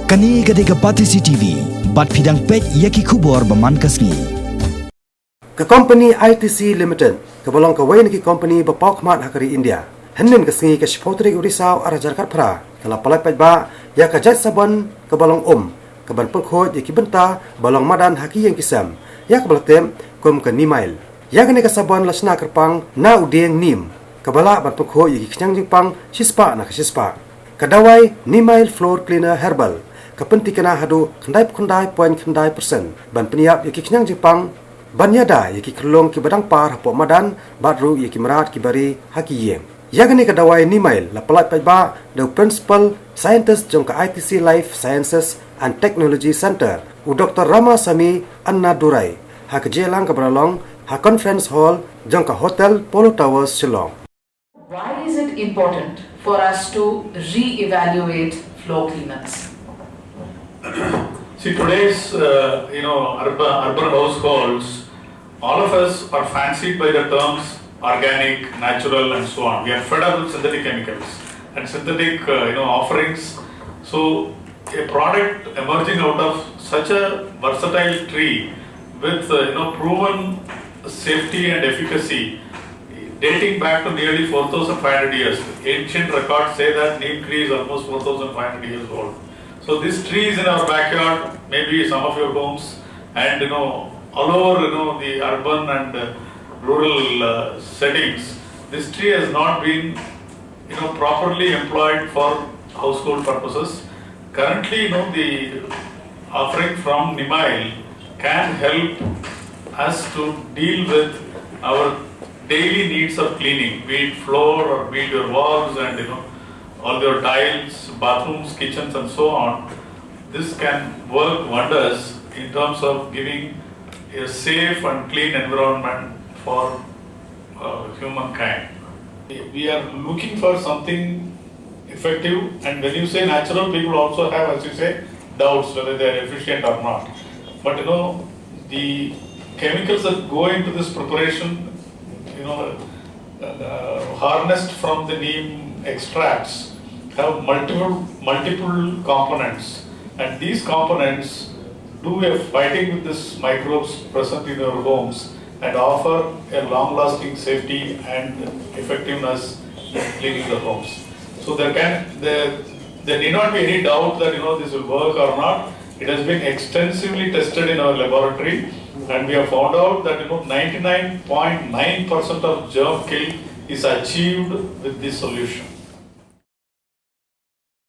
Kani gadega Patisi TV, bat fidang pek yaki kubor baman kasni. Ke company ITC Limited, ke bolong ke wain ki company bapau khmat hakari India. Henin ke singi ke shpotri urisau arajar karpra, ke lapalai pajba ya ke jat sabon ke bolong ke ban Pynkhuid yaki benta bolong madan haki yang kisam, ya ke balatem kum ke Neem. Ya ke ne ke sabon la Shna kerpang na Dieng Neem, ke bala ban Pynkhuid yaki kenyang jingpang shispa na ke shispa. Ke Dawai Neem floor cleaner herbal. Kepenting kena hadu kendai poin kendai persen ban peniap yaki kenyang jepang ban yada yaki kelong ki badang par hapok madan badru yaki merat ki bari haki Ïing yagani ka dawai Neem la pelat pajba the principal scientist jong ka ITC Life Sciences and Technology Center u Dr. Rama Sami Anna Durai ha ka jelang ka bralong ha conference hall jong ka hotel Polo Towers Shillong. Why is it important for us to re-evaluate floor cleaners? See, today's urban households, all of us are fancied by the terms organic, natural, and so on. We are fed up with synthetic chemicals and synthetic offerings. So, a product emerging out of such a versatile tree with proven safety and efficacy, dating back to nearly 4,500 years. Ancient records say that Neem tree is almost 4,500 years old. So this tree is in our backyard, maybe some of your homes, and all over the urban and rural settings. This tree has not been properly employed for household purposes. Currently, the offering from Neem can help us to deal with our daily needs of cleaning, be it floor or be it your walls and all your tiles, bathrooms, kitchens and so on. This can work wonders in terms of giving a safe and clean environment for humankind. We are looking for something effective, and when you say natural, people also have, as you say, doubts whether they are efficient or not. But the chemicals that go into this preparation, harnessed from the neem extracts, have multiple components, and these components do a fighting with these microbes present in our homes and offer a long-lasting safety and effectiveness in cleaning the homes. So there need not be any doubt that this will work or not. It has been extensively tested in our laboratory, and we have found out that 99.9% of germ kill is achieved with this solution.